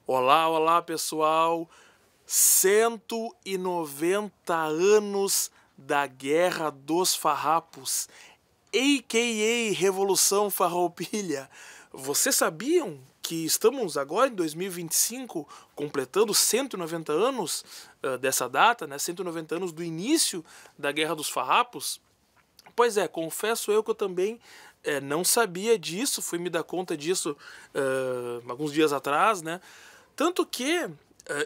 Olá, olá pessoal, 190 anos da Guerra dos Farrapos, a.k.a. Revolução Farroupilha. Vocês sabiam que estamos agora em 2025 completando 190 anos dessa data, né? 190 anos do início da Guerra dos Farrapos? Pois é, confesso eu que eu também não sabia disso, fui me dar conta disso alguns dias atrás, né? Tanto que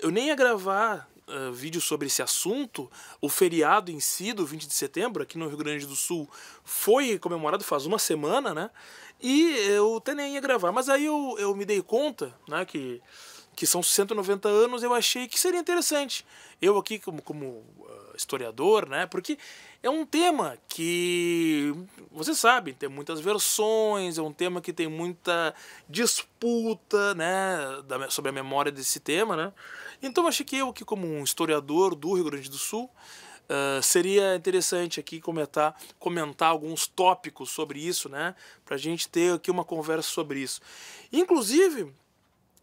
eu nem ia gravar vídeo sobre esse assunto. O feriado em si, do 20 de setembro, aqui no Rio Grande do Sul, foi comemorado faz uma semana, né? E eu até nem ia gravar, mas aí eu me dei conta, né, que são 190 anos, eu achei que seria interessante. Eu aqui como historiador, né, porque é um tema que, vocês sabem, tem muitas versões, é um tema que tem muita disputa, né, sobre a memória desse tema, né. Então eu achei que eu aqui como um historiador do Rio Grande do Sul, seria interessante aqui comentar alguns tópicos sobre isso, né, pra gente ter aqui uma conversa sobre isso. Inclusive,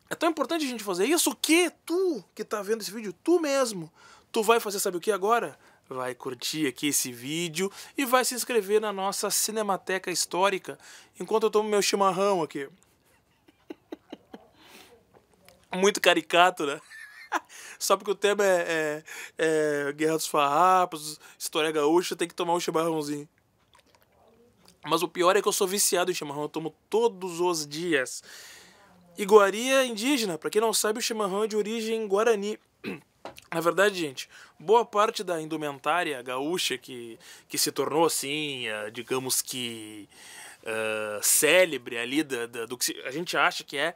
é tão importante a gente fazer isso que tu que tá vendo esse vídeo, tu mesmo, tu vai fazer sabe o que agora? Vai curtir aqui esse vídeo e vai se inscrever na nossa Cinemateca Histórica enquanto eu tomo meu chimarrão aqui. Muito caricato, né? Só porque o tema é Guerra dos Farrapos, História Gaúcha, tem que tomar um chimarrãozinho. Mas o pior é que eu sou viciado em chimarrão, eu tomo todos os dias. Iguaria indígena, pra quem não sabe, o chimarrão é de origem guarani. Na verdade, gente, boa parte da indumentária gaúcha que se tornou assim, digamos que célebre ali, do que a gente acha que é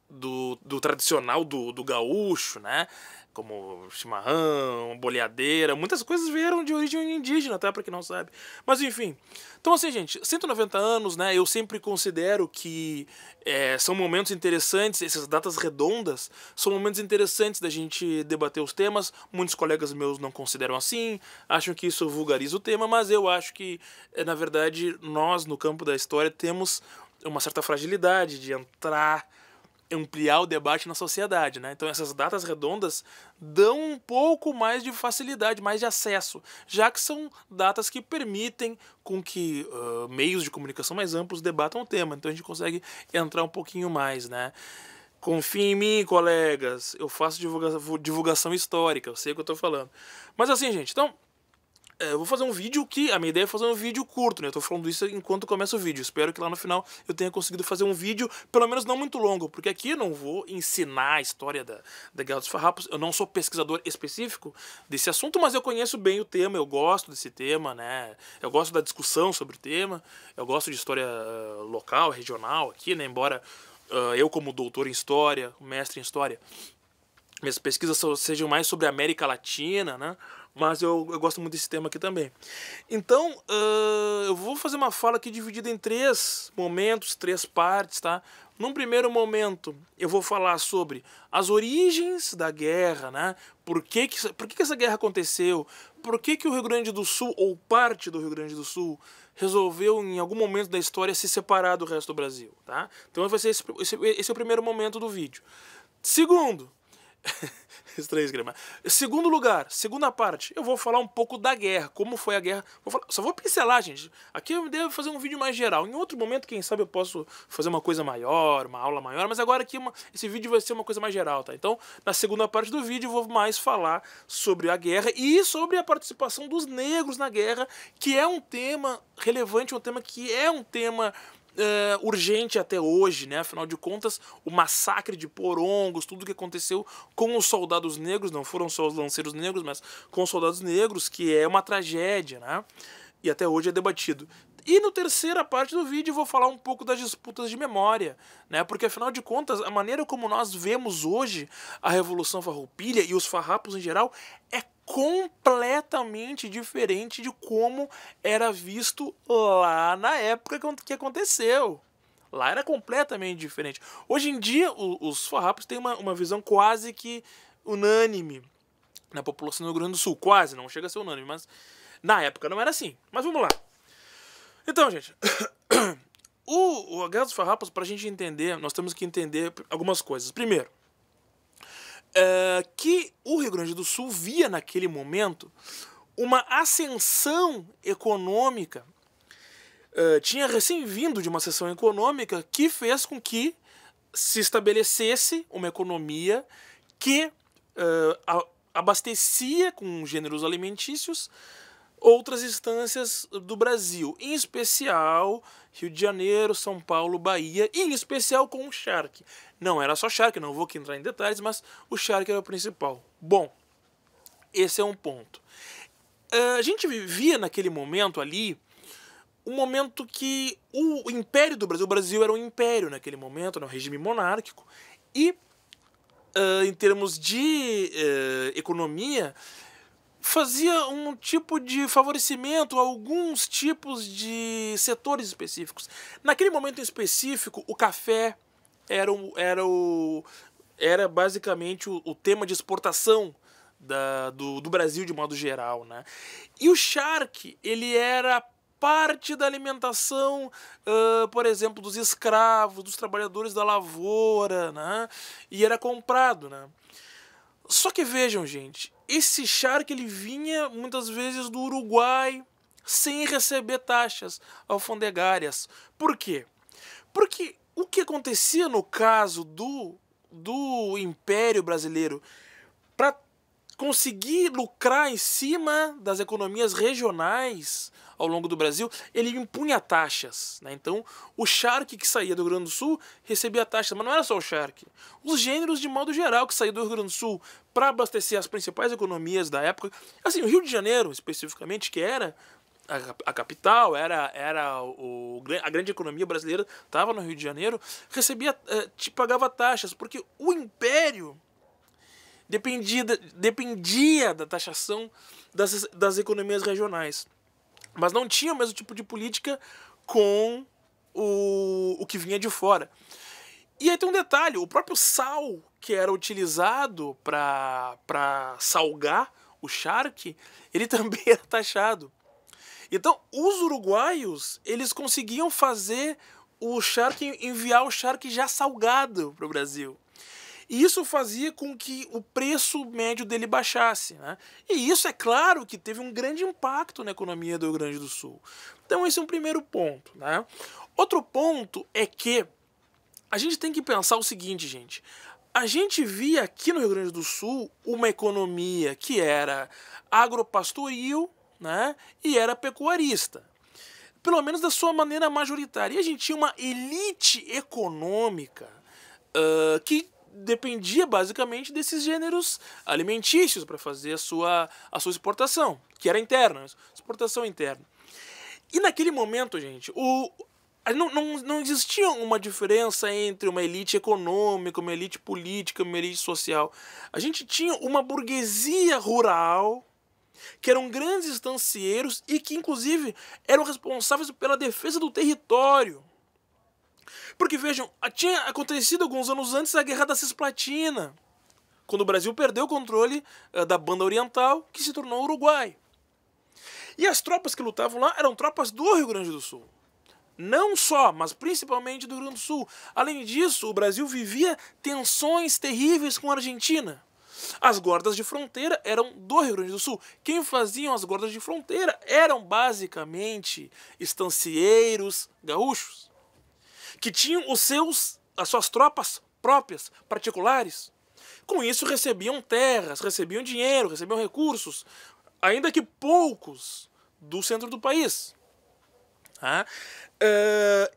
do tradicional do gaúcho, né? Como chimarrão, boleadeira, muitas coisas vieram de origem indígena, tá? Pra quem não sabe. Mas enfim. Então assim, gente, 190 anos, né? Eu sempre considero que são momentos interessantes, essas datas redondas, são momentos interessantes da gente debater os temas. Muitos colegas meus não consideram assim, acham que isso vulgariza o tema, mas eu acho que, na verdade, nós, no campo da história, temos uma certa fragilidade de ampliar o debate na sociedade, né? Então essas datas redondas dão um pouco mais de facilidade, mais de acesso, já que são datas que permitem com que meios de comunicação mais amplos debatam o tema. Então a gente consegue entrar um pouquinho mais, né? Confiem em mim, colegas, eu faço divulgação histórica, eu sei o que eu tô falando. Mas assim, gente, então eu vou fazer um vídeo que... A minha ideia é fazer um vídeo curto, né? Eu tô falando isso enquanto começa o vídeo. Espero que lá no final eu tenha conseguido fazer um vídeo, pelo menos não muito longo, porque aqui eu não vou ensinar a história da Guerra dos Farrapos. Eu não sou pesquisador específico desse assunto, mas eu conheço bem o tema, eu gosto desse tema, né? Eu gosto da discussão sobre o tema, eu gosto de história local, regional aqui, né? Embora eu, como doutor em história, mestre em história, minhas pesquisas sejam mais sobre a América Latina, né? Mas eu gosto muito desse tema aqui também. Então, eu vou fazer uma fala aqui dividida em 3 momentos, 3 partes, tá? Num primeiro momento, eu vou falar sobre as origens da guerra, né? Por que essa guerra aconteceu? Por que o Rio Grande do Sul, ou parte do Rio Grande do Sul, resolveu, em algum momento da história, se separar do resto do Brasil, tá? Então, vai ser esse é o primeiro momento do vídeo. Segundo... Estranho, Grêmio. Segundo lugar, segunda parte, eu vou falar um pouco da guerra, como foi a guerra. Só vou pincelar, gente. Aqui eu devo fazer um vídeo mais geral. Em outro momento, quem sabe, eu posso fazer uma coisa maior, uma aula maior, mas agora aqui esse vídeo vai ser uma coisa mais geral, tá? Então, na segunda parte do vídeo, eu vou mais falar sobre a guerra e sobre a participação dos negros na guerra, que é um tema relevante, um tema urgente até hoje, né? Afinal de contas, o massacre de Porongos, tudo que aconteceu com os soldados negros, não foram só os lanceiros negros, mas com os soldados negros, que é uma tragédia, né? E até hoje é debatido. E na terceira parte do vídeo eu vou falar um pouco das disputas de memória, né? Porque afinal de contas, a maneira como nós vemos hoje a Revolução Farroupilha e os farrapos em geral é completamente diferente de como era visto lá na época que aconteceu. Lá era completamente diferente. Hoje em dia, os farrapos têm uma visão quase que unânime na população do Rio Grande do Sul. Quase, não chega a ser unânime, mas na época não era assim. Mas vamos lá. Então, gente, a Guerra dos Farrapos, pra gente entender, nós temos que entender algumas coisas. Primeiro, que o Rio Grande do Sul via naquele momento uma ascensão econômica. Tinha recém-vindo de uma ascensão econômica que fez com que se estabelecesse uma economia que abastecia com gêneros alimentícios outras instâncias do Brasil, em especial Rio de Janeiro, São Paulo, Bahia, e em especial com o charque. Não era só charque, não vou aqui entrar em detalhes, mas o charque era o principal. Bom, esse é um ponto. A gente vivia naquele momento ali, um momento que o Império do Brasil, o Brasil era um império naquele momento, era um regime monárquico, e em termos de economia, fazia um tipo de favorecimento a alguns tipos de setores específicos. Naquele momento em específico, o café era basicamente o tema de exportação do Brasil de modo geral, né? E o charque, ele era parte da alimentação, por exemplo, dos escravos, dos trabalhadores da lavoura, né? E era comprado, né? Só que vejam, gente, esse charque ele vinha muitas vezes do Uruguai sem receber taxas alfandegárias. Por quê? Porque o que acontecia no caso do Império Brasileiro para conseguir lucrar em cima das economias regionais ao longo do Brasil, ele impunha taxas, né? Então, o charque que saía do Rio Grande do Sul recebia taxas, mas não era só o charque. Os gêneros, de modo geral, que saíam do Rio Grande do Sul para abastecer as principais economias da época. Assim, o Rio de Janeiro, especificamente, que era a capital, a grande economia brasileira estava no Rio de Janeiro, pagava taxas, porque o Império dependia da taxação das economias regionais. Mas não tinha o mesmo tipo de política com o que vinha de fora. E aí tem um detalhe, o próprio sal que era utilizado para salgar o charque, ele também era taxado. Então, os uruguaios, eles conseguiam fazer enviar o charque já salgado para o Brasil. E isso fazia com que o preço médio dele baixasse, né? E isso, é claro, que teve um grande impacto na economia do Rio Grande do Sul. Então esse é um primeiro ponto, né? Outro ponto é que a gente tem que pensar o seguinte, gente. A gente via aqui no Rio Grande do Sul uma economia que era agropastoril, né? E era pecuarista. Pelo menos da sua maneira majoritária. E a gente tinha uma elite econômica que dependia basicamente desses gêneros alimentícios para fazer a sua exportação, que era interna, exportação interna. E naquele momento, gente, não existia uma diferença entre uma elite econômica, uma elite política, uma elite social. A gente tinha uma burguesia rural, que eram grandes estancieiros e que, inclusive, eram responsáveis pela defesa do território. Porque, vejam, tinha acontecido alguns anos antes a Guerra da Cisplatina, quando o Brasil perdeu o controle da banda oriental, que se tornou o Uruguai. E as tropas que lutavam lá eram tropas do Rio Grande do Sul. Não só, mas principalmente do Rio Grande do Sul. Além disso, o Brasil vivia tensões terríveis com a Argentina. As guardas de fronteira eram do Rio Grande do Sul. Quem faziam as guardas de fronteira eram basicamente estancieiros gaúchos, que tinham as suas tropas próprias, particulares. Com isso recebiam terras, recebiam dinheiro, recebiam recursos, ainda que poucos, do centro do país.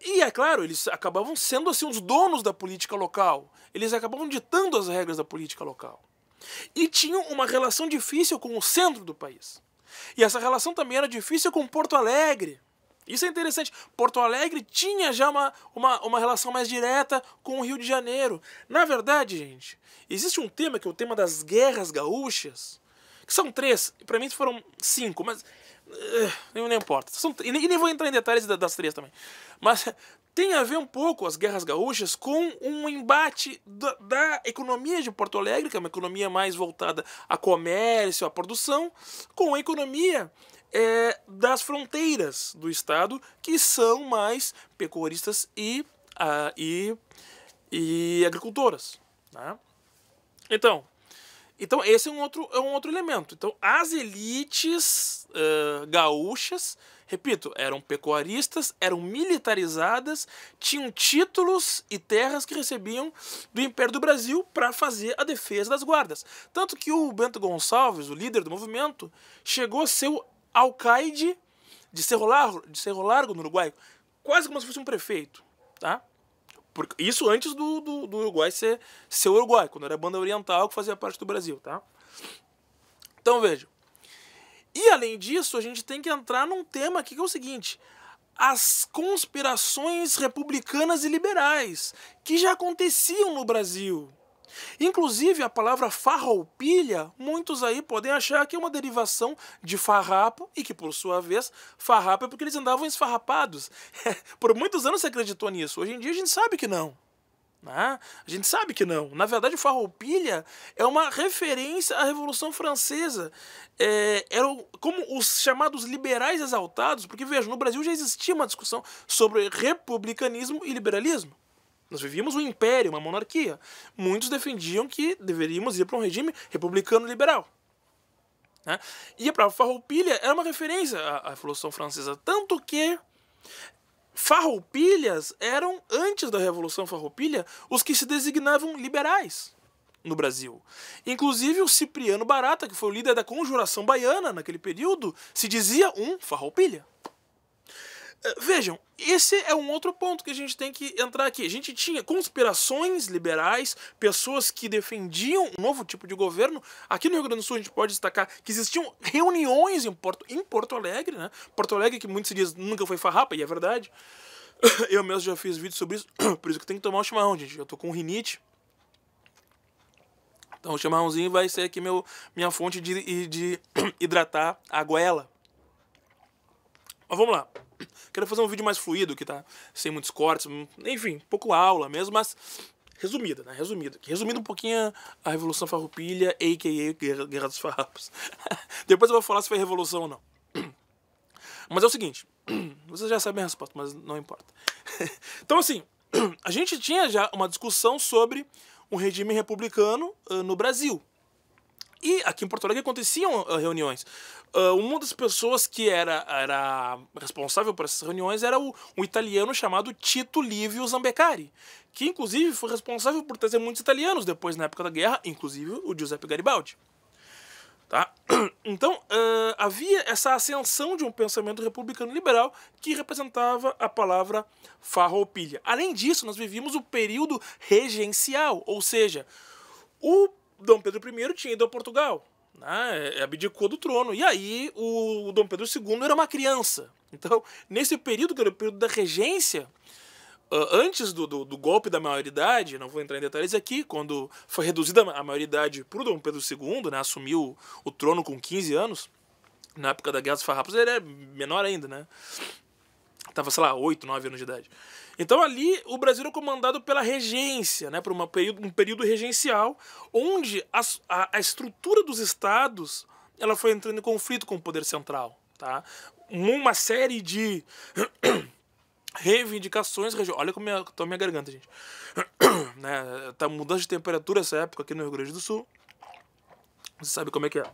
E é claro, eles acabavam sendo assim os donos da política local. Eles acabavam ditando as regras da política local. E tinham uma relação difícil com o centro do país. E essa relação também era difícil com Porto Alegre. Isso é interessante. Porto Alegre tinha já uma relação mais direta com o Rio de Janeiro. Na verdade, gente, existe um tema que é o tema das guerras gaúchas, que são 3, para mim foram 5, mas não importa. E nem vou entrar em detalhes das 3 também. Mas tem a ver um pouco as guerras gaúchas com um embate da economia de Porto Alegre, que é uma economia mais voltada a comércio, a produção, com a economia das fronteiras do estado, que são mais pecuaristas e agricultoras, né? Então, Então, esse é um outro elemento. Então, as elites gaúchas, repito, eram pecuaristas, eram militarizadas, tinham títulos e terras que recebiam do Império do Brasil para fazer a defesa das guardas. Tanto que o Bento Gonçalves, o líder do movimento, chegou a ser o alcaide de Cerro Largo, no Uruguai, quase como se fosse um prefeito, tá? Isso antes do Uruguai ser Uruguai, quando era a banda oriental que fazia parte do Brasil, tá? Então vejam. E além disso, a gente tem que entrar num tema aqui que é o seguinte: as conspirações republicanas e liberais, que já aconteciam no Brasil. Inclusive, a palavra farroupilha, muitos aí podem achar que é uma derivação de farrapo, e que, por sua vez, farrapo é porque eles andavam esfarrapados. Por muitos anos se acreditou nisso. Hoje em dia a gente sabe que não. A gente sabe que não. Na verdade, farroupilha é uma referência à Revolução Francesa. Eram como os chamados liberais exaltados, porque, vejam, no Brasil já existia uma discussão sobre republicanismo e liberalismo. Nós vivíamos um império, uma monarquia. Muitos defendiam que deveríamos ir para um regime republicano-liberal. Né? E a própria farroupilha era uma referência à Revolução Francesa. Tanto que farroupilhas eram, antes da Revolução Farroupilha, os que se designavam liberais no Brasil. Inclusive o Cipriano Barata, que foi o líder da Conjuração Baiana naquele período, se dizia um farroupilha. Vejam, esse é um outro ponto que a gente tem que entrar aqui. A gente tinha conspirações liberais, pessoas que defendiam um novo tipo de governo. Aqui no Rio Grande do Sul a gente pode destacar que existiam reuniões em Porto Alegre, né? Porto Alegre, que muitos se diz nunca foi farrapa, e é verdade. Eu mesmo já fiz vídeo sobre isso, por isso que tem que tomar um chimarrão, gente. Eu tô com rinite. Então o chimarrãozinho vai ser aqui minha fonte de hidratar a goela. Mas vamos lá. Quero fazer um vídeo mais fluido, que tá sem muitos cortes, enfim, pouco aula mesmo, mas resumida, né? Resumindo um pouquinho a Revolução Farroupilha, a.k.a. Guerra dos Farrapos. Depois eu vou falar se foi revolução ou não. Mas é o seguinte, vocês já sabem a resposta, mas não importa. Então assim, a gente tinha já uma discussão sobre um regime republicano no Brasil. E aqui em Porto Alegre aconteciam reuniões. Uma das pessoas que era responsável por essas reuniões era um italiano chamado Tito Livio Zambeccari, que inclusive foi responsável por trazer muitos italianos depois, na época da guerra, inclusive o Giuseppe Garibaldi. Tá? Então, havia essa ascensão de um pensamento republicano liberal que representava a palavra farroupilha. Além disso, nós vivíamos o período regencial, ou seja, o Dom Pedro I tinha ido a Portugal, né, abdicou do trono, e aí o Dom Pedro II era uma criança. Então, nesse período, que era o período da regência, antes do golpe da maioridade, não vou entrar em detalhes aqui, quando foi reduzida a maioridade para o Dom Pedro II, né, assumiu o trono com 15 anos, na época da Guerra dos Farrapos ele era menor ainda, né? Tava, sei lá, 8, 9 anos de idade. Então ali o Brasil era comandado pela regência, né, por um período regencial, onde a estrutura dos estados ela foi entrando em conflito com o poder central. Tá? Uma série de reivindicações... Olha como tá a minha garganta, gente. Né, tá mudando de temperatura essa época aqui no Rio Grande do Sul. Você sabe como é que é.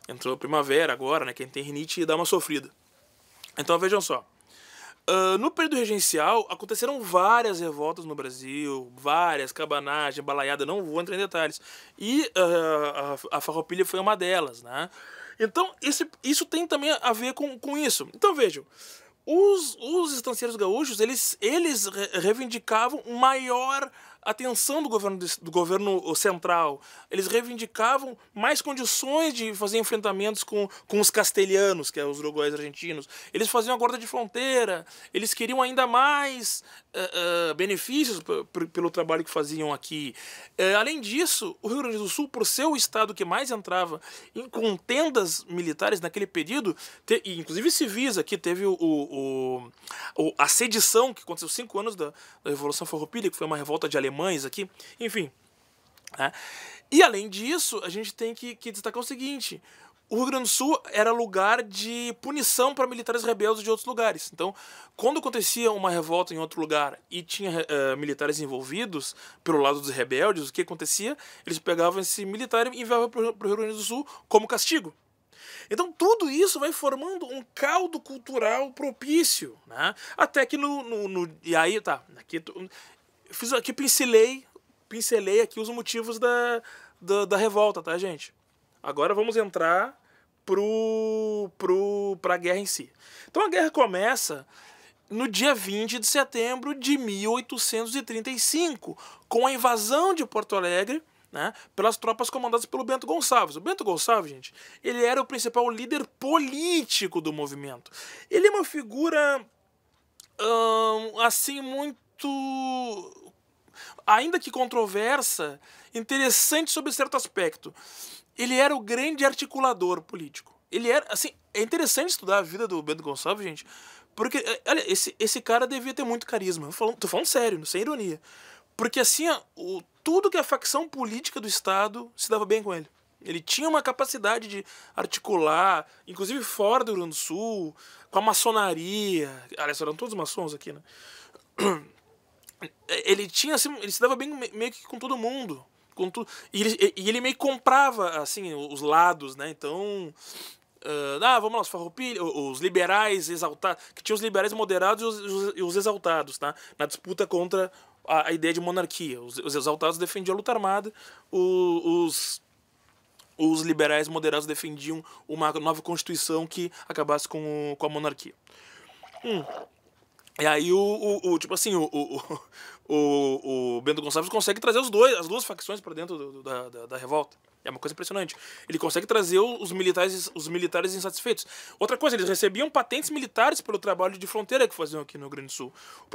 Entrou a primavera agora, né? Quem tem rinite dá uma sofrida. Então vejam só. No período regencial, aconteceram várias revoltas no Brasil, várias, cabanagem, balaiada, não vou entrar em detalhes. E a Farroupilha foi uma delas, né? Então, isso tem também a ver com isso. Então, vejam, os estancieiros gaúchos, eles reivindicavam maior atenção do governo central. Eles reivindicavam mais condições de fazer enfrentamentos com os castelhanos, que é os uruguaios argentinos. Eles faziam a guarda de fronteira, eles queriam ainda mais benefícios pelo trabalho que faziam aqui. Além disso, o Rio Grande do Sul, por ser o estado que mais entrava em contendas militares naquele período, e inclusive civis aqui, teve a sedição, que aconteceu 5 anos da Revolução Farroupilha, que foi uma revolta de alemães aqui, enfim. Né? E além disso, a gente tem que destacar o seguinte: o Rio Grande do Sul era lugar de punição para militares rebeldes de outros lugares. Então, quando acontecia uma revolta em outro lugar e tinha militares envolvidos pelo lado dos rebeldes, o que acontecia? Eles pegavam esse militar e enviavam para o Rio Grande do Sul como castigo. Então tudo isso vai formando um caldo cultural propício, né? Até que e aí tá, aqui pincelei aqui os motivos da revolta, tá, gente? Agora vamos entrar pra guerra em si. Então a guerra começa no dia 20 de setembro de 1835, com a invasão de Porto Alegre, né, pelas tropas comandadas pelo Bento Gonçalves. O Bento Gonçalves, gente, ele era o principal líder político do movimento. Ele é uma figura, assim, muito, ainda que controversa, interessante sob certo aspecto. Ele era o grande articulador político. Ele era, assim, é interessante estudar a vida do Bento Gonçalves, gente, porque, olha, esse cara devia ter muito carisma. Tô falando sério, sem ironia. Porque, assim, tudo que a facção política do Estado se dava bem com ele. Ele tinha uma capacidade de articular, inclusive fora do Rio Grande do Sul, com a maçonaria. Aliás, eram todos maçons aqui, né? Ele tinha, assim, ele se dava bem meio que com todo mundo. E ele meio que comprava, assim, os lados, né? Então, vamos lá, os farroupilha, os liberais exaltados, que tinha os liberais moderados e os exaltados, tá? Na disputa contra a ideia de monarquia. Os exaltados defendiam a luta armada, os liberais moderados defendiam uma nova constituição que acabasse com a monarquia. E aí tipo assim, o Bento Gonçalves consegue trazer as duas facções para dentro da revolta. É uma coisa impressionante. Ele consegue trazer os militares insatisfeitos. Outra coisa, eles recebiam patentes militares pelo trabalho de fronteira que faziam aqui no Rio Grande do Sul. O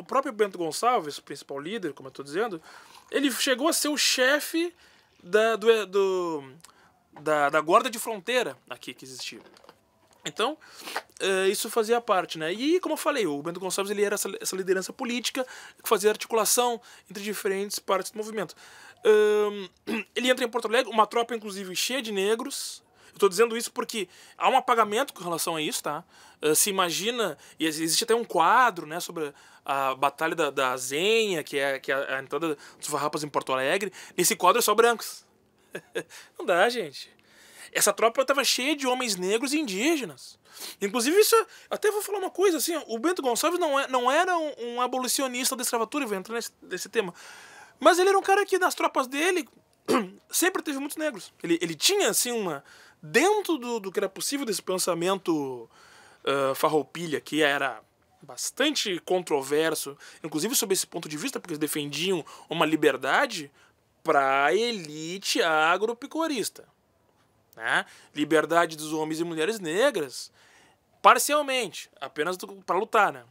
próprio Bento Gonçalves, o principal líder, como eu estou dizendo, ele chegou a ser o chefe da guarda de fronteira aqui que existia. Então, isso fazia parte, né? E, como eu falei, o Bento Gonçalves ele era essa liderança política que fazia articulação entre diferentes partes do movimento. Ele entra em Porto Alegre, uma tropa, inclusive, cheia de negros. Eu estou dizendo isso porque há um apagamento com relação a isso, tá? Se imagina, e existe até um quadro, né, sobre a Batalha da Zenha, que é a entrada dos farrapas em Porto Alegre. Nesse quadro é só brancos. Não dá, gente. Essa tropa estava cheia de homens negros e indígenas. Inclusive, isso, até vou falar uma coisa, assim, o Bento Gonçalves não era um abolicionista da escravatura, vou entrar nesse tema. Mas ele era um cara que, nas tropas dele, sempre teve muitos negros. Ele tinha, assim, dentro do que era possível desse pensamento farroupilha, que era bastante controverso, inclusive sob esse ponto de vista, porque eles defendiam uma liberdade para a elite agropecuarista. Né? Liberdade dos homens e mulheres negras, parcialmente, apenas para lutar, né?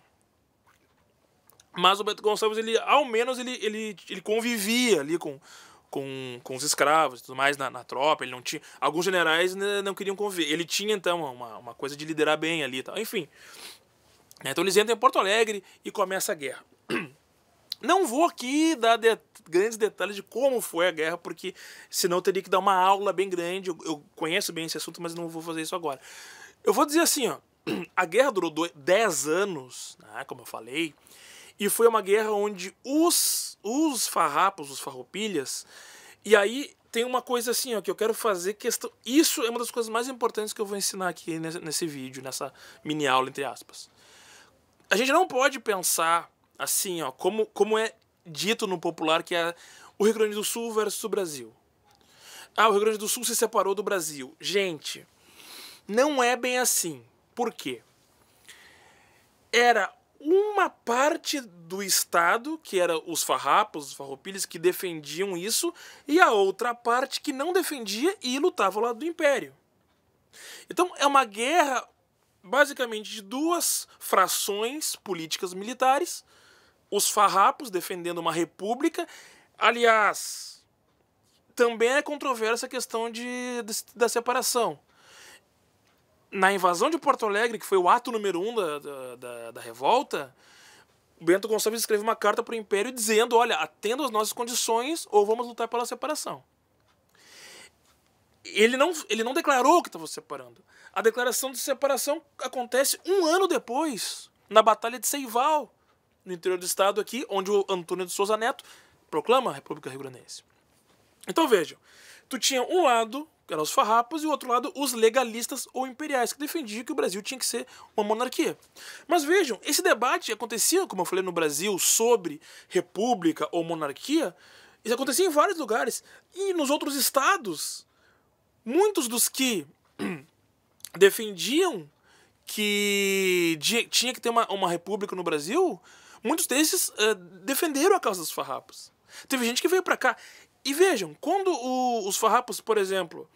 Mas o Bento Gonçalves, ao menos, ele convivia ali com os escravos e tudo mais na tropa. Ele não tinha, alguns generais não queriam conviver. Ele tinha, então, uma coisa de liderar bem ali e tal. Enfim. Então eles entram em Porto Alegre e começa a guerra. Não vou aqui dar grandes detalhes de como foi a guerra, porque senão eu teria que dar uma aula bem grande. Eu conheço bem esse assunto, mas não vou fazer isso agora. Eu vou dizer assim, ó, a guerra durou 10 anos, né, como eu falei, e foi uma guerra onde os farrapos, os farroupilhas, e aí tem uma coisa assim, ó, que eu quero fazer questão. Isso é uma das coisas mais importantes que eu vou ensinar aqui nesse vídeo, nessa mini aula, entre aspas. A gente não pode pensar assim, ó, como é dito no popular, que é o Rio Grande do Sul versus o Brasil. O Rio Grande do Sul se separou do Brasil. Gente, não é bem assim. Por quê? Era uma parte do Estado, que era os farrapos, os farroupilhas, que defendiam isso, e a outra parte que não defendia e lutava ao lado do Império. Então é uma guerra, basicamente, de duas frações políticas militares, os farrapos defendendo uma república. Aliás, também é controversa a questão da separação. Na invasão de Porto Alegre, que foi o ato número 1 da revolta, Bento Gonçalves escreve uma carta para o Império dizendo, olha, atenda às nossas condições ou vamos lutar pela separação. ele não declarou que estava separando. A declaração de separação acontece 1 ano depois, na Batalha de Seival, no interior do estado aqui, onde o Antônio de Souza Neto proclama a República Rio-Grandense. Então vejam, tu tinha um lado, que eram os farrapos, e o outro lado, os legalistas ou imperiais, que defendiam que o Brasil tinha que ser uma monarquia. Mas vejam, esse debate acontecia, como eu falei, no Brasil, sobre república ou monarquia, isso acontecia em vários lugares. E nos outros estados, muitos dos que defendiam que tinha que ter uma república no Brasil, muitos desses defenderam a causa dos farrapos. Teve gente que veio pra cá. E vejam, quando os farrapos, por exemplo,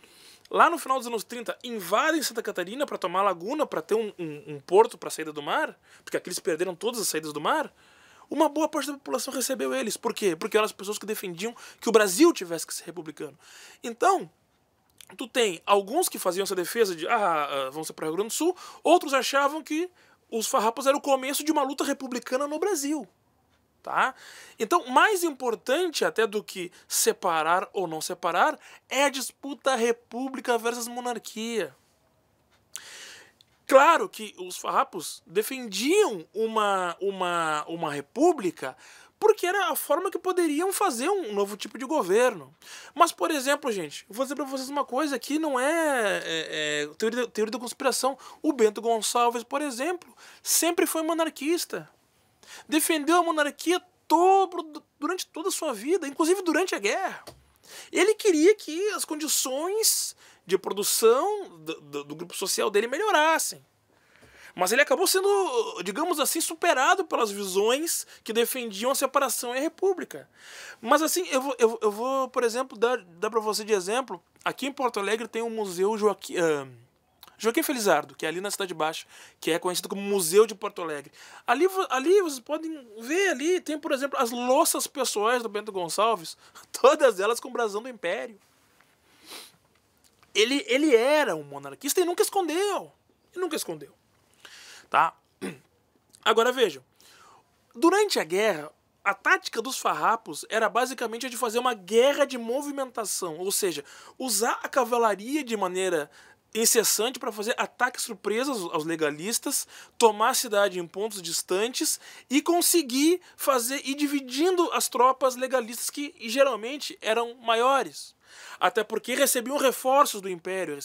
lá no final dos anos 30, invadem Santa Catarina para tomar a Laguna, para ter um porto para a saída do mar, porque aqui eles perderam todas as saídas do mar, uma boa parte da população recebeu eles. Por quê? Porque eram as pessoas que defendiam que o Brasil tivesse que ser republicano. Então, tu tem alguns que faziam essa defesa de vão ser para o Rio Grande do Sul, outros achavam que os farrapos eram o começo de uma luta republicana no Brasil. Tá? Então, mais importante até do que separar ou não separar é a disputa república versus monarquia. Claro que os farrapos defendiam uma república porque era a forma que poderiam fazer um novo tipo de governo. Mas, por exemplo, gente, eu vou dizer para vocês uma coisa que não é teoria da conspiração. O Bento Gonçalves, por exemplo, sempre foi monarquista. Defendeu a monarquia durante toda a sua vida, inclusive durante a guerra. Ele queria que as condições de produção do grupo social dele melhorassem. Mas ele acabou sendo, digamos assim, superado pelas visões que defendiam a separação e a república. Mas assim, eu vou, por exemplo, dar para você de exemplo, aqui em Porto Alegre tem um museu Joaquim Felizardo, que é ali na Cidade Baixa, que é conhecido como Museu de Porto Alegre. Ali vocês podem ver, ali tem, por exemplo, as louças pessoais do Bento Gonçalves, todas elas com o brasão do Império. Ele era um monarquista e nunca escondeu. Tá? Agora vejam, durante a guerra, a tática dos farrapos era basicamente a de fazer uma guerra de movimentação, ou seja, usar a cavalaria de maneira incessante para fazer ataques surpresas aos legalistas, tomar a cidade em pontos distantes e conseguir ir dividindo as tropas legalistas que geralmente eram maiores. Até porque recebiam reforços do Império.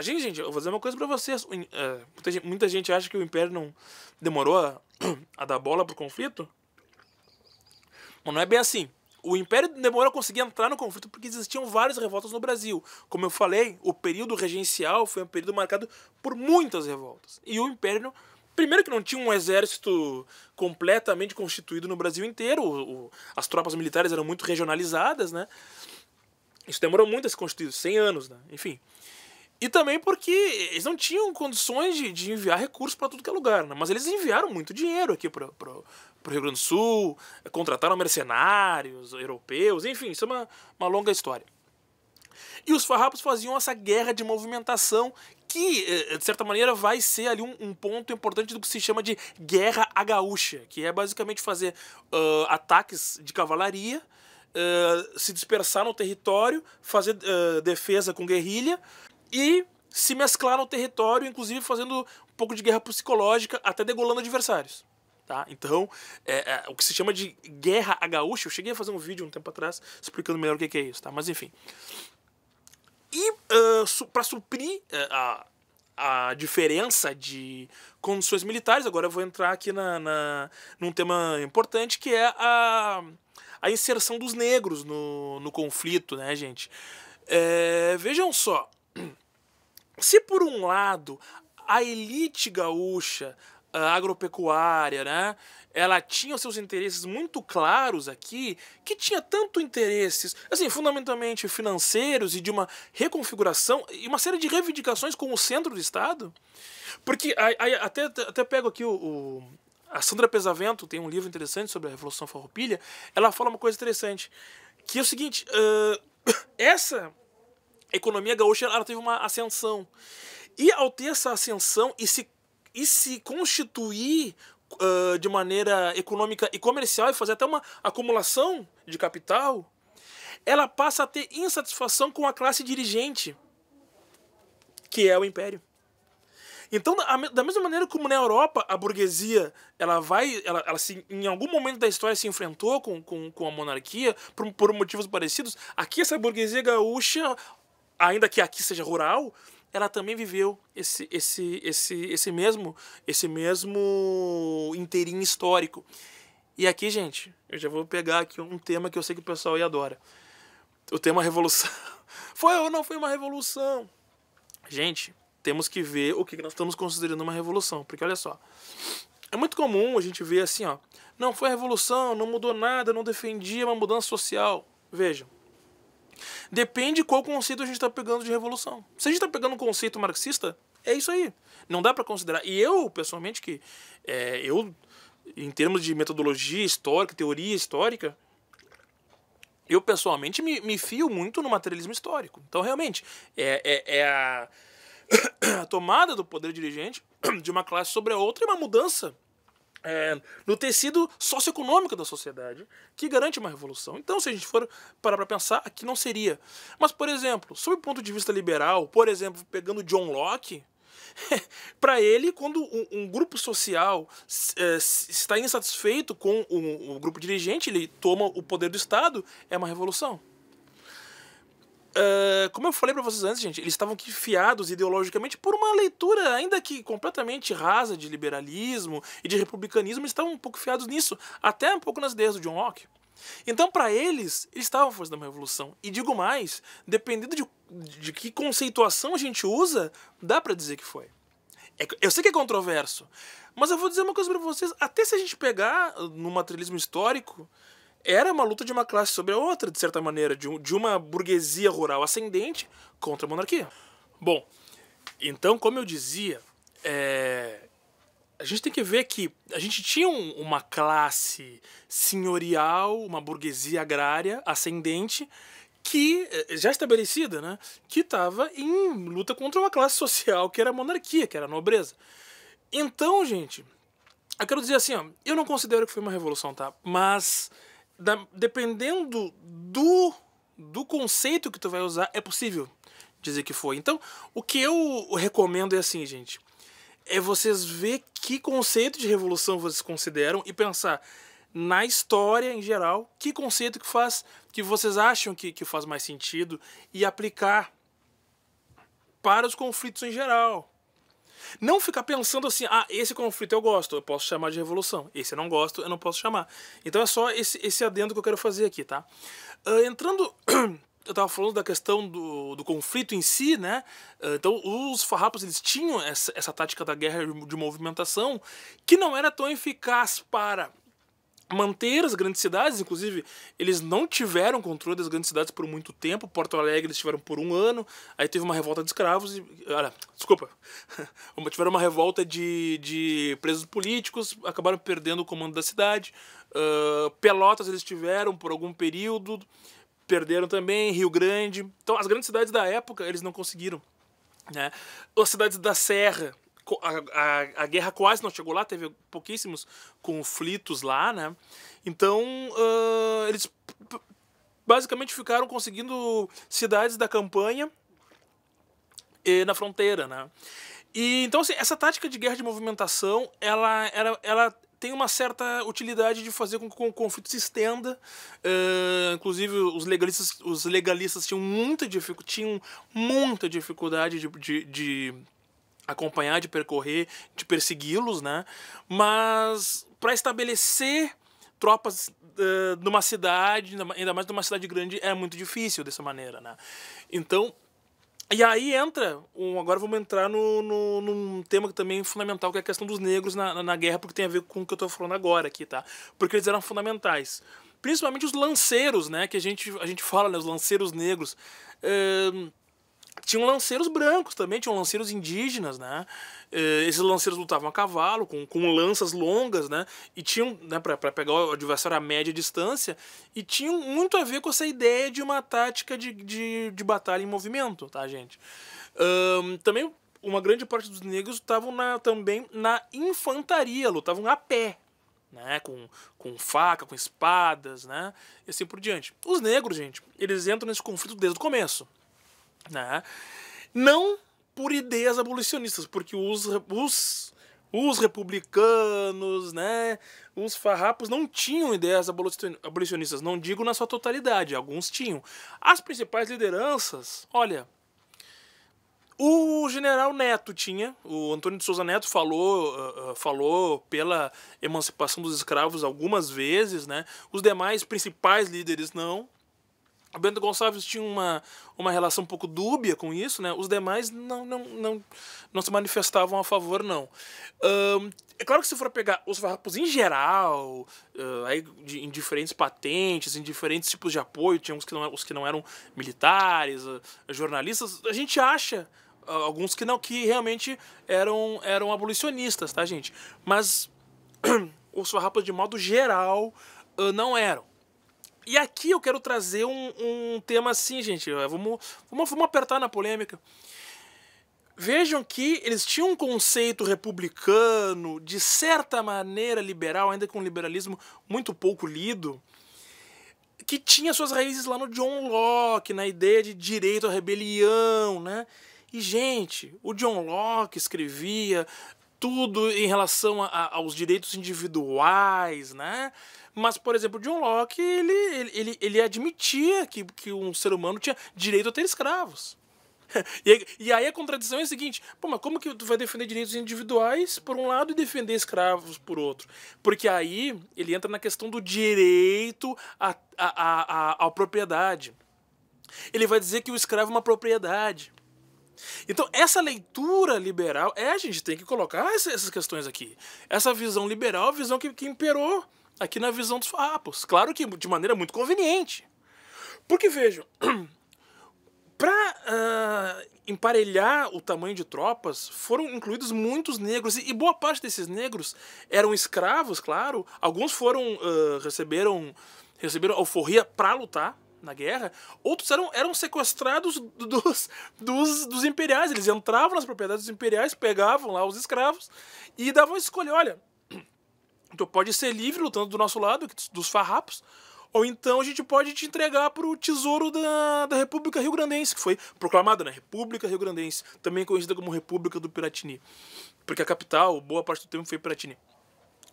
Gente, eu vou dizer uma coisa para vocês. Muita gente acha que o Império não demorou a dar bola pro conflito. Mas não é bem assim. O Império demorou a conseguir entrar no conflito porque existiam várias revoltas no Brasil. Como eu falei, o período regencial foi um período marcado por muitas revoltas. E o Império, primeiro que não tinha um exército completamente constituído no Brasil inteiro, as tropas militares eram muito regionalizadas, né? Isso demorou muito a se constituir, 100 anos, né? Enfim. E também porque eles não tinham condições de enviar recursos para tudo que é lugar, né? Mas eles enviaram muito dinheiro aqui para o Rio Grande do Sul, contrataram mercenários europeus, enfim, isso é uma longa história. E os farrapos faziam essa guerra de movimentação que, de certa maneira, vai ser ali um ponto importante do que se chama de guerra à gaúcha, que é basicamente fazer ataques de cavalaria, se dispersar no território, fazer defesa com guerrilha e se mesclar no território, inclusive fazendo um pouco de guerra psicológica, até degolando adversários. Tá? Então, o que se chama de guerra à gaúcha, eu cheguei a fazer um vídeo um tempo atrás explicando melhor o que é isso, tá? Mas enfim. E para suprir a diferença de condições militares, agora eu vou entrar aqui num tema importante, que é a inserção dos negros no conflito, né, gente? Vejam só, se por um lado a elite gaúcha agropecuária, né, ela tinha os seus interesses muito claros aqui, que tinha tanto interesses, assim, fundamentalmente financeiros e de uma reconfiguração e uma série de reivindicações com o centro do Estado, porque até pego aqui a Sandra Pesavento tem um livro interessante sobre a Revolução Farroupilha, ela fala uma coisa interessante, que é o seguinte, essa economia gaúcha ela teve uma ascensão, e ao ter essa ascensão e se constituir de maneira econômica e comercial e fazer até uma acumulação de capital, ela passa a ter insatisfação com a classe dirigente. que é o império. Então, da mesma maneira como na Europa a burguesia ela em algum momento da história se enfrentou com a monarquia por motivos parecidos, aqui essa burguesia gaúcha, ainda que aqui seja rural, ela também viveu esse mesmo inteirinho histórico. E aqui, gente, eu já vou pegar aqui um tema que eu sei que o pessoal aí adora. O tema revolução. Foi ou não foi uma revolução? Gente, temos que ver o que nós estamos considerando uma revolução. Porque, olha só, é muito comum a gente ver assim, ó, não foi revolução, não mudou nada, não defendia uma mudança social. Vejam, depende qual conceito a gente está pegando de revolução. Se a gente está pegando um conceito marxista, é isso aí. Não dá para considerar. E eu, pessoalmente, em termos de metodologia histórica, teoria histórica, eu pessoalmente me fio muito no materialismo histórico. Então, realmente, a tomada do poder dirigente de uma classe sobre a outra é uma mudança no tecido socioeconômico da sociedade que garante uma revolução. Então, se a gente for parar para pensar, aqui não seria. Mas, por exemplo, sob o ponto de vista liberal, por exemplo, pegando John Locke, para ele, quando um grupo social está insatisfeito com o grupo dirigente, ele toma o poder do Estado, é uma revolução. Como eu falei para vocês antes, gente, eles estavam aqui fiados ideologicamente por uma leitura ainda que completamente rasa de liberalismo e de republicanismo, eles estavam um pouco fiados nisso, até um pouco nas ideias do John Locke. Então, para eles estavam fazendo uma revolução. E digo mais, dependendo de que conceituação a gente usa, dá para dizer que foi. Eu sei que é controverso, mas eu vou dizer uma coisa para vocês, até se a gente pegar no materialismo histórico, era uma luta de uma classe sobre a outra, de certa maneira, de uma burguesia rural ascendente contra a monarquia. Bom, então, como eu dizia, a gente tem que ver que a gente tinha uma classe senhorial, uma burguesia agrária ascendente, que já estabelecida, né, que estava em luta contra uma classe social que era a monarquia, que era a nobreza. Então, gente, eu quero dizer assim, ó, eu não considero que foi uma revolução, tá? Mas dependendo do conceito que tu vai usar, é possível dizer que foi. Então, o que eu recomendo é assim, gente, é vocês ver que conceito de revolução vocês consideram e pensar na história em geral, que conceito que vocês acham que faz mais sentido e aplicar para os conflitos em geral. Não ficar pensando assim, esse conflito eu gosto, eu posso chamar de revolução. Esse eu não gosto, eu não posso chamar. Então é só esse adendo que eu quero fazer aqui, tá? Entrando... Eu estava falando da questão do conflito em si, né? Então, os farrapos, eles tinham essa tática da guerra de movimentação que não era tão eficaz para manter as grandes cidades. Inclusive, eles não tiveram controle das grandes cidades por muito tempo. Porto Alegre eles tiveram por 1 ano, aí teve uma revolta de escravos, tiveram uma revolta de presos políticos, acabaram perdendo o comando da cidade. Pelotas eles tiveram por algum período, perderam também, Rio Grande. Então, as grandes cidades da época, eles não conseguiram, né? As cidades da Serra, a guerra quase não chegou lá, teve pouquíssimos conflitos lá, né? Então, eles basicamente ficaram conseguindo cidades da campanha e na fronteira, né? E, então, assim, essa tática de guerra de movimentação, ela tem uma certa utilidade de fazer com que o conflito se estenda. Inclusive, os legalistas tinham muita dificuldade de acompanhar, de percorrer, de persegui-los, né? Mas para estabelecer tropas numa cidade, ainda mais numa cidade grande, é muito difícil dessa maneira, né? Então, e aí entra, agora vamos entrar num tema também fundamental, que é a questão dos negros na guerra, porque tem a ver com o que eu estou falando agora aqui, tá? Porque eles eram fundamentais. Principalmente os lanceiros, né? Que a gente fala, né? Os lanceiros negros. Tinham lanceiros brancos também, tinham lanceiros indígenas, né? Esses lanceiros lutavam a cavalo, com lanças longas, né? E tinham, né, para pegar o adversário a média distância, e tinham muito a ver com essa ideia de uma tática de batalha em movimento, tá, gente? Também uma grande parte dos negros estavam também na infantaria, lutavam a pé, né? Com faca, com espadas, né? E assim por diante. Os negros, gente, eles entram nesse conflito desde o começo, né? Não por ideias abolicionistas, porque os republicanos, né, os farrapos não tinham ideias abolicionistas, não digo na sua totalidade, alguns tinham. As principais lideranças, olha, o general Neto tinha, o Antônio de Souza Neto falou pela emancipação dos escravos algumas vezes, né, os demais principais líderes não. O Bento Gonçalves tinha uma relação um pouco dúbia com isso, né? Os demais não se manifestavam a favor, não. É claro que se for pegar os farrapos em geral, em diferentes patentes, em diferentes tipos de apoio, tinha os que não eram militares, jornalistas, a gente acha alguns que realmente eram abolicionistas, tá, gente? Mas os farrapos, de modo geral, não eram. E aqui eu quero trazer um tema assim, gente. Vamos apertar na polêmica. Vejam que eles tinham um conceito republicano, de certa maneira liberal, ainda com um liberalismo muito pouco lido, que tinha suas raízes lá no John Locke, na ideia de direito à rebelião, né? E, gente, o John Locke escrevia tudo em relação aos direitos individuais, né? Mas, por exemplo, John Locke, ele admitia que um ser humano tinha direito a ter escravos. E aí a contradição é a seguinte: pô, mas como que tu vai defender direitos individuais por um lado e defender escravos por outro? Porque aí ele entra na questão do direito à propriedade. Ele vai dizer que o escravo é uma propriedade. Então, essa leitura liberal, a gente tem que colocar essas questões aqui. Essa visão liberal é a visão que imperou aqui na visão dos farrapos. Claro que de maneira muito conveniente. Porque, vejam, para emparelhar o tamanho de tropas, foram incluídos muitos negros, e boa parte desses negros eram escravos, claro. Alguns receberam alforria para lutar na guerra, outros eram sequestrados dos imperiais. Eles entravam nas propriedades dos imperiais, pegavam lá os escravos e davam a escolha: olha, tu pode ser livre lutando do nosso lado, dos farrapos, ou então a gente pode te entregar para o tesouro da República Rio-Grandense, que foi proclamada, né? República Rio-Grandense, também conhecida como República do Piratini, porque a capital, boa parte do tempo, foi Piratini.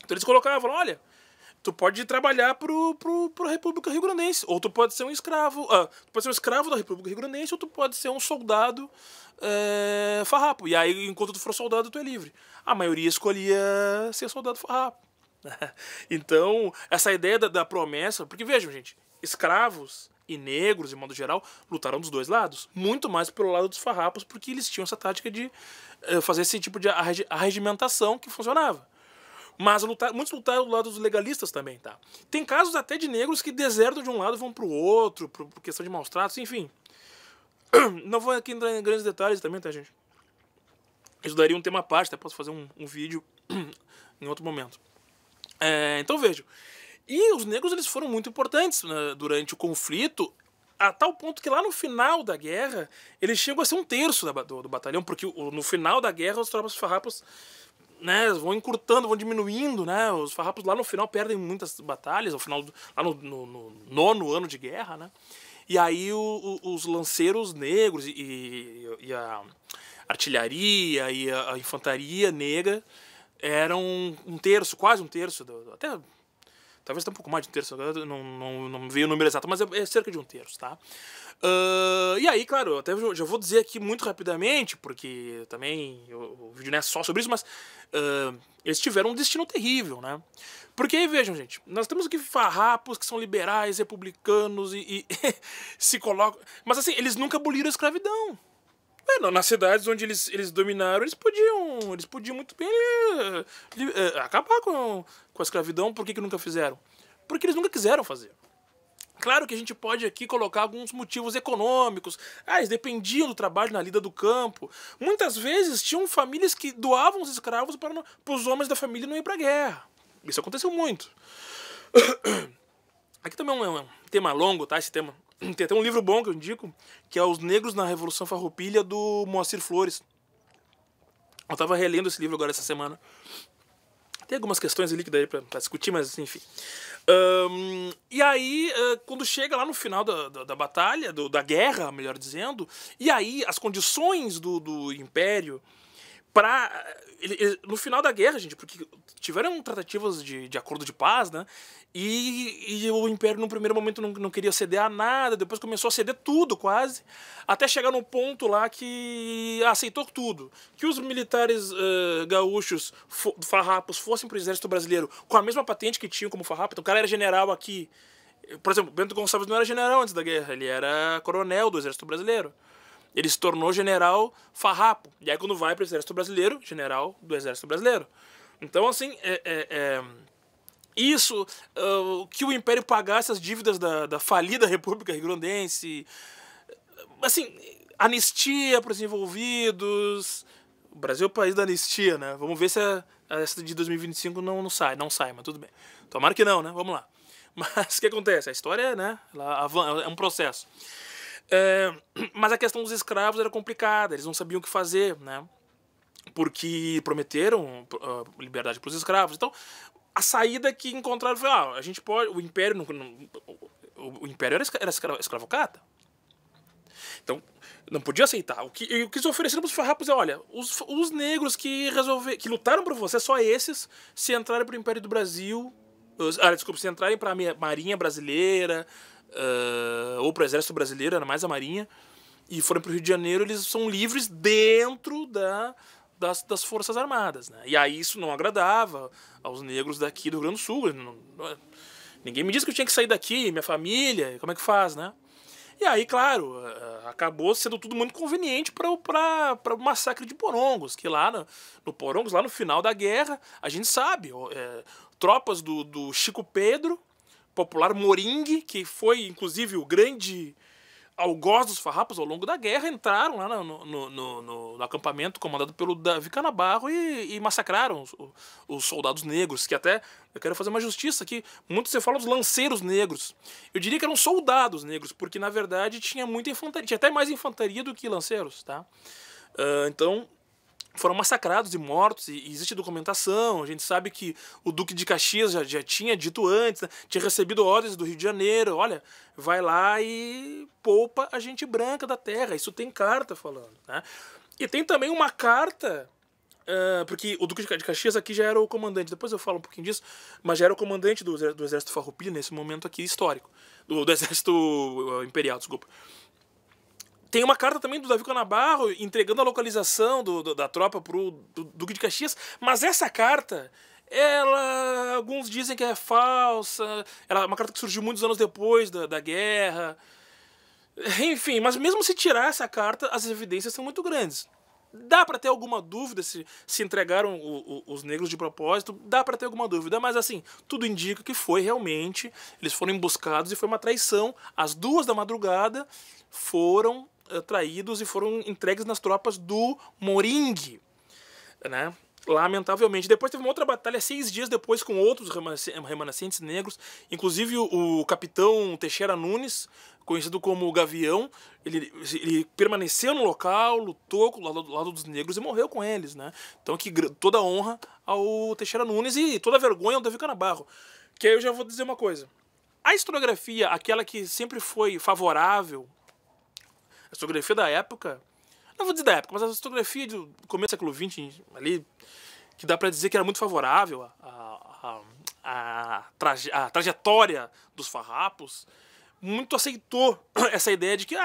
Então eles colocavam: olha, tu pode trabalhar pro República Rio-Grandense, ou tu pode ser um escravo, tu pode ser um escravo da República Rio-Grandense, ou tu pode ser um soldado farrapo. E aí, enquanto tu for soldado, tu é livre. A maioria escolhia ser soldado farrapo. Então, essa ideia da promessa, porque vejam, gente, escravos e negros, de modo geral, lutaram dos dois lados, muito mais pelo lado dos farrapos, porque eles tinham essa tática de fazer esse tipo de arregimentação que funcionava. Mas muitos lutaram do lado dos legalistas também, tá? Tem casos até de negros que desertam de um lado e vão pro outro, por questão de maus tratos, enfim. Não vou aqui entrar em grandes detalhes também, tá, gente? Isso daria um tema à parte, até posso fazer um vídeo em outro momento. Então vejam, e os negros, eles foram muito importantes, né, durante o conflito, a tal ponto que lá no final da guerra eles chegam a ser 1/3 do batalhão, porque no final da guerra os tropas farrapos, né, vão encurtando, vão diminuindo, né, os farrapos lá no final perdem muitas batalhas, lá no 9º ano de guerra, né, e aí os lanceiros negros e a artilharia e a infantaria negra eram 1/3, quase 1/3, até talvez até um pouco mais de 1/3, agora não me veio o número exato, mas é cerca de 1/3, tá? E aí, claro, eu até já vou dizer aqui muito rapidamente, porque também o vídeo não é só sobre isso, mas eles tiveram um destino terrível, né? Porque aí, vejam, gente, nós temos aqui farrapos que são liberais, republicanos e se colocam... Mas assim, eles nunca aboliram a escravidão. Nas cidades onde eles dominaram, eles podiam muito bem acabar com a escravidão. Por que nunca fizeram? Porque eles nunca quiseram fazer. Claro que a gente pode aqui colocar alguns motivos econômicos. Eles dependiam do trabalho na lida do campo. Muitas vezes tinham famílias que doavam os escravos para os homens da família não ir para a guerra. Isso aconteceu muito. Aqui também é um tema longo, tá? Esse tema. Tem até um livro bom que eu indico, que é Os Negros na Revolução Farroupilha, do Moacir Flores. Eu tava relendo esse livro agora essa semana. Tem algumas questões ali que daí pra discutir, mas enfim. E aí, quando chega lá no final da batalha, da guerra, melhor dizendo, e aí as condições do Império no final da guerra, gente, porque tiveram tratativas de acordo de paz, né? E o Império, no primeiro momento, não queria ceder a nada, depois começou a ceder tudo, quase, até chegar no ponto lá que aceitou tudo. Que os militares gaúchos, farrapos, fossem pro exército brasileiro com a mesma patente que tinham como farrapo. Então o cara era general aqui. Por exemplo, Bento Gonçalves não era general antes da guerra, ele era coronel do exército brasileiro. Ele se tornou general farrapo. E aí, quando vai para o Exército Brasileiro, general do Exército Brasileiro. Então, assim, isso, que o Império pagasse as dívidas da falida República Rio-Grandense, assim, anistia para os envolvidos. O Brasil é o país da anistia, né? Vamos ver se essa de 2025 não sai, mas tudo bem. Tomara que não, né? Vamos lá. Mas o que acontece? A história, né? É um processo. Mas a questão dos escravos era complicada, eles não sabiam o que fazer, né? Porque prometeram liberdade para os escravos. Então, a saída que encontraram foi: a gente pode. O Império o Império era escravocrata. Então, não podia aceitar. O que eles ofereceram para os farrapos é: olha, os negros que lutaram por você, só esses, se entrarem para o Império do Brasil. Desculpa, se entrarem para a Marinha Brasileira. Ou para o Exército Brasileiro, era mais a Marinha, e foram para o Rio de Janeiro, eles são livres dentro das Forças Armadas, né? E aí isso não agradava aos negros daqui do Rio Grande do Sul. Ninguém me disse que eu tinha que sair daqui, minha família, como é que faz, né? E aí, claro, acabou sendo tudo muito conveniente para o massacre de Porongos, que lá no Porongos, lá no final da guerra, a gente sabe, tropas do Chico Pedro, popular Moringue, que foi inclusive o grande algoz dos farrapos ao longo da guerra, entraram lá no acampamento comandado pelo Davi Canabarro e massacraram os soldados negros, que até, eu quero fazer uma justiça aqui, muito se fala dos lanceiros negros. Eu diria que eram soldados negros, porque na verdade tinha muita infantaria, tinha até mais infantaria do que lanceiros, tá? Então, foram massacrados e mortos, e existe documentação. A gente sabe que o Duque de Caxias já tinha dito antes, né? Tinha recebido ordens do Rio de Janeiro: olha, vai lá e poupa a gente branca da terra. Isso tem carta falando, né? E tem também uma carta, porque o Duque de Caxias aqui já era o comandante, depois eu falo um pouquinho disso, mas já era o comandante do Exército Farroupilha nesse momento aqui histórico, do Exército Imperial, desculpa. Tem uma carta também do Davi Canabarro entregando a localização da tropa pro Duque de Caxias, mas essa carta, alguns dizem que é falsa, ela é uma carta que surgiu muitos anos depois da guerra. Enfim, mas mesmo se tirar essa carta, as evidências são muito grandes. Dá pra ter alguma dúvida se entregaram os negros de propósito, dá pra ter alguma dúvida, mas assim, tudo indica que foi realmente, eles foram emboscados e foi uma traição. Às 2 da madrugada foram traídos e foram entregues nas tropas do Moringue, né? Lamentavelmente. Depois teve uma outra batalha 6 dias depois com outros remanescentes negros, inclusive o capitão Teixeira Nunes, conhecido como Gavião. Ele permaneceu no local, lutou do lado dos negros e morreu com eles, né? Então aqui toda a honra ao Teixeira Nunes e toda a vergonha ao Davi Canabarro. Que aí eu já vou dizer uma coisa: a historiografia, aquela que sempre foi favorável, a historiografia da época, não vou dizer da época, mas a historiografia do começo do século XX, ali, que dá pra dizer que era muito favorável à trajetória dos farrapos, muito aceitou essa ideia de que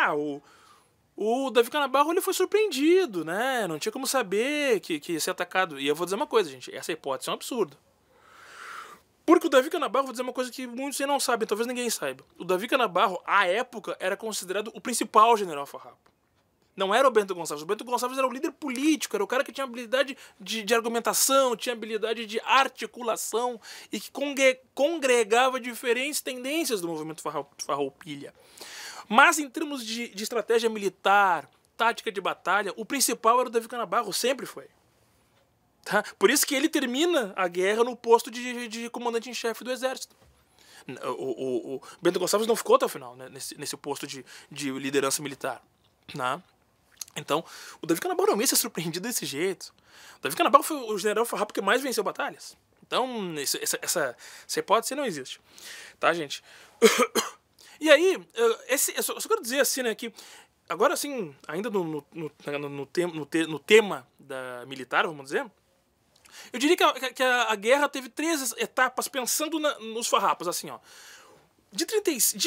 o Davi Canabarro ele foi surpreendido, né? Não tinha como saber que ia ser atacado. E eu vou dizer uma coisa, gente, essa hipótese é um absurdo. Porque o Davi Canabarro, vou dizer uma coisa que muitos não sabem, talvez ninguém saiba. O Davi Canabarro, à época, era considerado o principal general farrapo. Não era o Bento Gonçalves. O Bento Gonçalves era o líder político, era o cara que tinha habilidade de argumentação, tinha habilidade de articulação e que congregava diferentes tendências do movimento farroupilha. Mas em termos de estratégia militar, tática de batalha, o principal era o Davi Canabarro, sempre foi. Tá? Por isso que ele termina a guerra no posto de comandante-em-chefe do exército. O Bento Gonçalves não ficou até o final, né, nesse posto de liderança militar. Né? Então, o Davi Canabarro não ia ser surpreendido desse jeito. O Davi Canabarro foi o general farrapo que mais venceu batalhas. Então, essa hipótese não existe. Tá, gente? E aí, eu só quero dizer assim, né, que agora, assim, ainda no tema da militar, vamos dizer, eu diria que a guerra teve 3 etapas pensando nos farrapos, assim, ó. De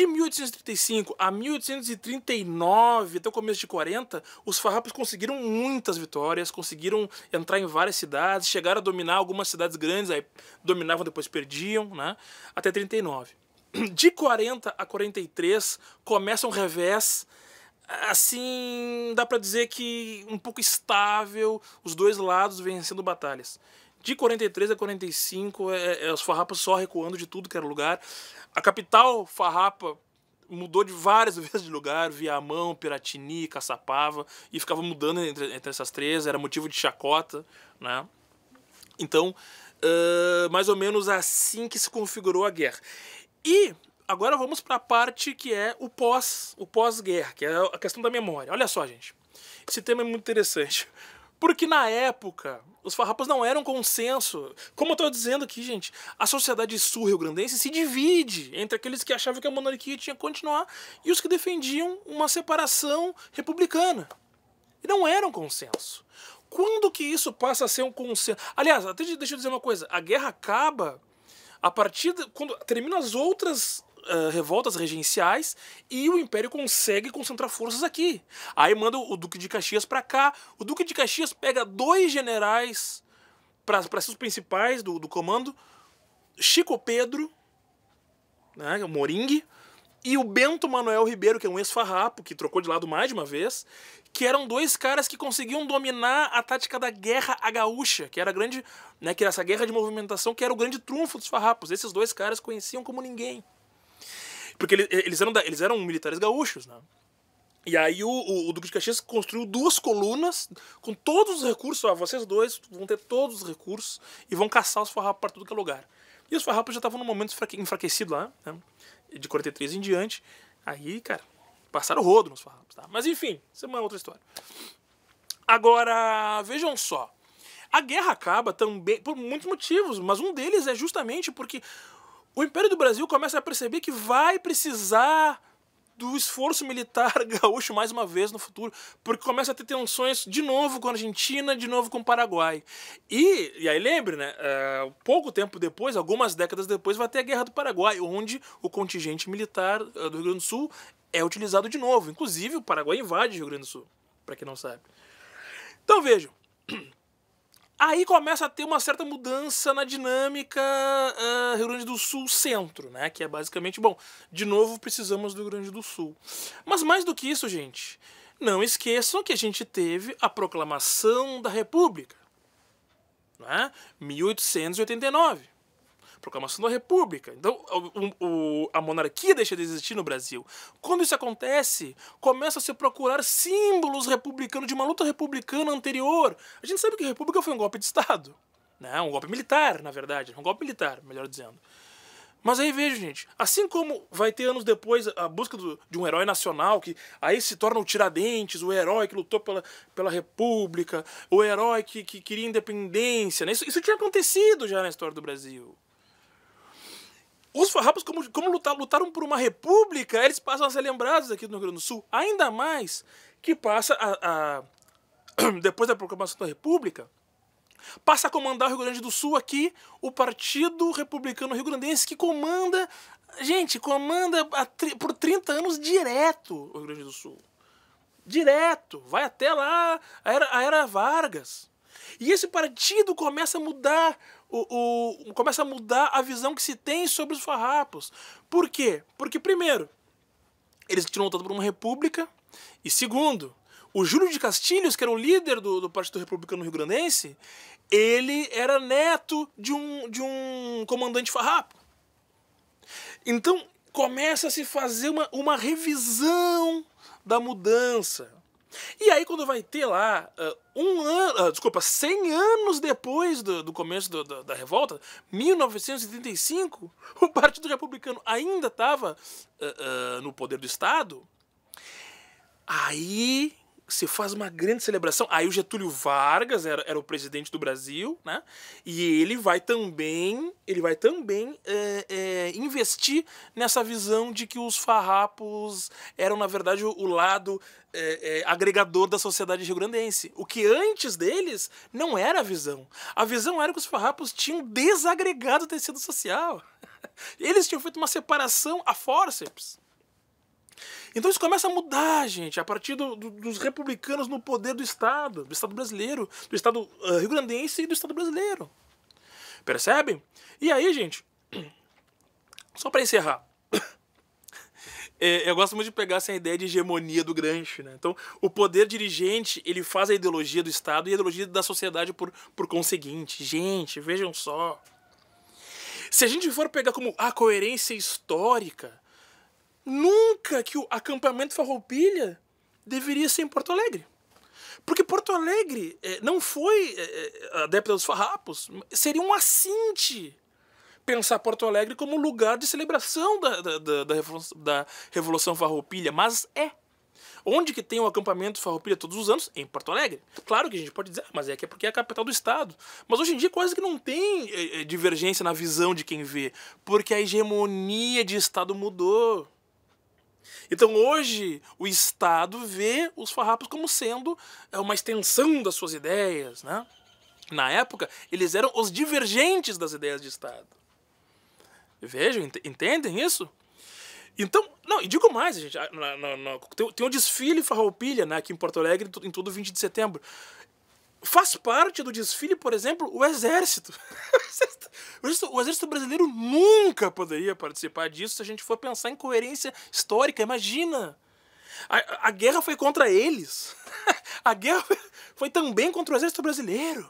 1835 a 1839, até o começo de 40, os farrapos conseguiram muitas vitórias, conseguiram entrar em várias cidades, chegaram a dominar algumas cidades grandes, aí dominavam, depois perdiam, né? Até 39. De 40 a 43, começa um revés, assim, dá pra dizer que um pouco estável, os dois lados vencendo batalhas. De 43 a 45, os farrapos só recuando de tudo que era lugar. A capital farrapa mudou de várias vezes de lugar, Viamão, Piratini, Caçapava, e ficava mudando entre essas 3, era motivo de chacota, né? Então, mais ou menos assim que se configurou a guerra. E agora vamos para a parte que é o pós-guerra, que é a questão da memória. Olha só, gente, esse tema é muito interessante. Porque na época, os farrapos não eram consenso. Como eu estou dizendo aqui, gente, a sociedade sul-rio-grandense se divide entre aqueles que achavam que a monarquia tinha que continuar e os que defendiam uma separação republicana. E não era um consenso. Quando que isso passa a ser um consenso? Aliás, até deixa eu dizer uma coisa. A guerra acaba a partir de quando terminam as outras revoltas regenciais e o Império consegue concentrar forças aqui. Aí manda o Duque de Caxias para cá. O Duque de Caxias pega 2 generais para ser os principais do comando, Chico Pedro, né, o Moringue, e o Bento Manuel Ribeiro, que é um ex-farrapo, que trocou de lado mais de uma vez, que eram 2 caras que conseguiam dominar a tática da Guerra à Gaúcha, que era a grande, né, que era essa guerra de movimentação, que era o grande trunfo dos farrapos. Esses 2 caras conheciam como ninguém. Porque eles eram militares gaúchos, né? E aí o Duque de Caxias construiu 2 colunas com todos os recursos. Ó, vocês 2 vão ter todos os recursos e vão caçar os farrapos para tudo que é lugar. E os farrapos já estavam num momento enfraquecido lá, né? De 43 em diante. Aí, cara, passaram o rodo nos farrapos, tá? Mas enfim, isso é uma outra história. Agora, vejam só. A guerra acaba também por muitos motivos, mas um deles é justamente porque o Império do Brasil começa a perceber que vai precisar do esforço militar gaúcho mais uma vez no futuro, porque começa a ter tensões de novo com a Argentina, de novo com o Paraguai. E aí lembre, né, pouco tempo depois, algumas décadas depois, vai ter a Guerra do Paraguai, onde o contingente militar do Rio Grande do Sul é utilizado de novo. Inclusive, o Paraguai invade o Rio Grande do Sul, para quem não sabe. Então vejam, aí começa a ter uma certa mudança na dinâmica Rio Grande do Sul-Centro, né? Que é basicamente, bom, de novo precisamos do Rio Grande do Sul. Mas mais do que isso, gente, não esqueçam que a gente teve a proclamação da República, né? 1889. Proclamação da República. Então, a monarquia deixa de existir no Brasil. Quando isso acontece, começa a se procurar símbolos republicanos de uma luta republicana anterior. A gente sabe que a República foi um golpe de Estado, né? Um golpe militar, na verdade. Um golpe militar, melhor dizendo. Mas aí veja, gente, assim como vai ter anos depois a busca de um herói nacional, que aí se torna o Tiradentes, o herói que lutou pela República, o herói que queria independência, né? Isso tinha acontecido já na história do Brasil. Os farrapos, como lutaram por uma república, eles passam a ser lembrados aqui no Rio Grande do Sul. Ainda mais que passa depois da proclamação da República, passa a comandar o Rio Grande do Sul aqui o Partido Republicano Rio-Grandense, que comanda, gente, por 30 anos direto o Rio Grande do Sul. Direto, vai até lá a era Vargas. E esse partido começa a mudar começa a mudar a visão que se tem sobre os farrapos. Por quê? Porque, primeiro, eles tinham lutado por uma república, e segundo, o Júlio de Castilhos, que era o líder do Partido Republicano Rio-Grandense, ele era neto de um comandante farrapo. Então, começa a se fazer uma revisão da mudança. E aí quando vai ter lá 100 anos depois do começo da revolta, 1935, o Partido Republicano ainda estava no poder do Estado, aí se faz uma grande celebração. Aí o Getúlio Vargas era o presidente do Brasil, né? E ele vai também investir nessa visão de que os farrapos eram, na verdade, o lado agregador da sociedade rio-grandense. O que antes deles não era a visão. A visão era que os farrapos tinham desagregado o tecido social. Eles tinham feito uma separação a fórceps. Então isso começa a mudar, gente, a partir dos republicanos no poder do Estado brasileiro, do Estado rio-grandense e do Estado brasileiro. Percebem? E aí, gente, só para encerrar, eu gosto muito de pegar essa ideia de hegemonia do Gramsci, né? Então, o poder dirigente, ele faz a ideologia do Estado e a ideologia da sociedade por conseguinte. Gente, vejam só. Se a gente for pegar como a coerência histórica, nunca que o acampamento Farroupilha deveria ser em Porto Alegre. Porque Porto Alegre não foi adepta dos farrapos. Seria um assinte pensar Porto Alegre como lugar de celebração da Revolução Farroupilha. Mas onde que tem o acampamento Farroupilha todos os anos? Em Porto Alegre. Claro que a gente pode dizer, mas é que é porque é a capital do estado. Mas hoje em dia quase que não tem divergência na visão de quem vê. Porque a hegemonia de estado mudou. Então hoje o Estado vê os farrapos como sendo uma extensão das suas ideias, né? Na época, eles eram os divergentes das ideias de Estado. Vejam, entendem isso? Então, não, e digo mais, gente, tem um desfile Farroupilha, né, aqui em Porto Alegre em todo 20 de setembro. Faz parte do desfile, por exemplo, o Exército. O Exército brasileiro nunca poderia participar disso se a gente for pensar em coerência histórica. Imagina! A guerra foi contra eles. A guerra foi também contra o Exército brasileiro.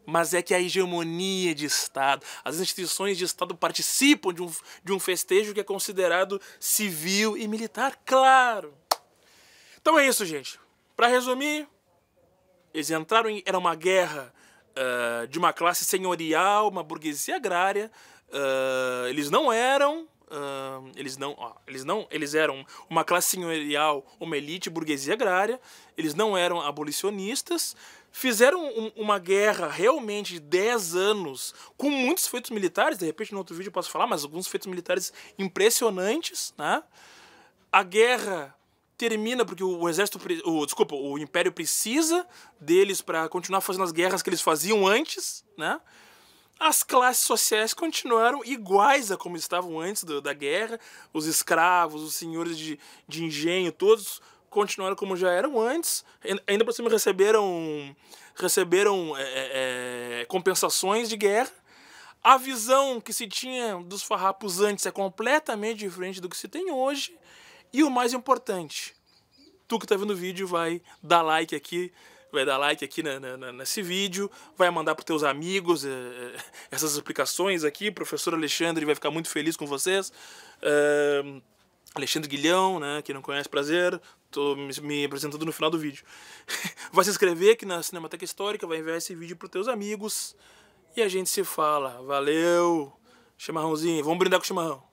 Mas é que a hegemonia de Estado, as instituições de Estado participam de um festejo que é considerado civil e militar, claro. Então é isso, gente. Para resumir, eles entraram era uma guerra de uma classe senhorial, uma burguesia agrária. Eles eram uma classe senhorial, uma elite burguesia agrária. Eles não eram abolicionistas. Fizeram uma guerra realmente de 10 anos, com muitos feitos militares. De repente, no outro vídeo eu posso falar, mas alguns feitos militares impressionantes, né? A guerra termina porque o Império precisa deles para continuar fazendo as guerras que eles faziam antes, né? As classes sociais continuaram iguais a como estavam antes da guerra. Os escravos, os senhores de engenho, todos continuaram como já eram antes. Ainda por cima receberam compensações de guerra. A visão que se tinha dos farrapos antes é completamente diferente do que se tem hoje. E o mais importante, tu que tá vendo o vídeo vai dar like aqui nesse vídeo, vai mandar para teus amigos essas explicações aqui. O professor Alexandre vai ficar muito feliz com vocês. Alexandre Guilhão, né, quem não conhece, prazer, tô me apresentando no final do vídeo. Vai se inscrever aqui na Cinemateca Histórica, vai enviar esse vídeo para teus amigos e a gente se fala. Valeu! Chimarrãozinho, vamos brindar com o chimarrão.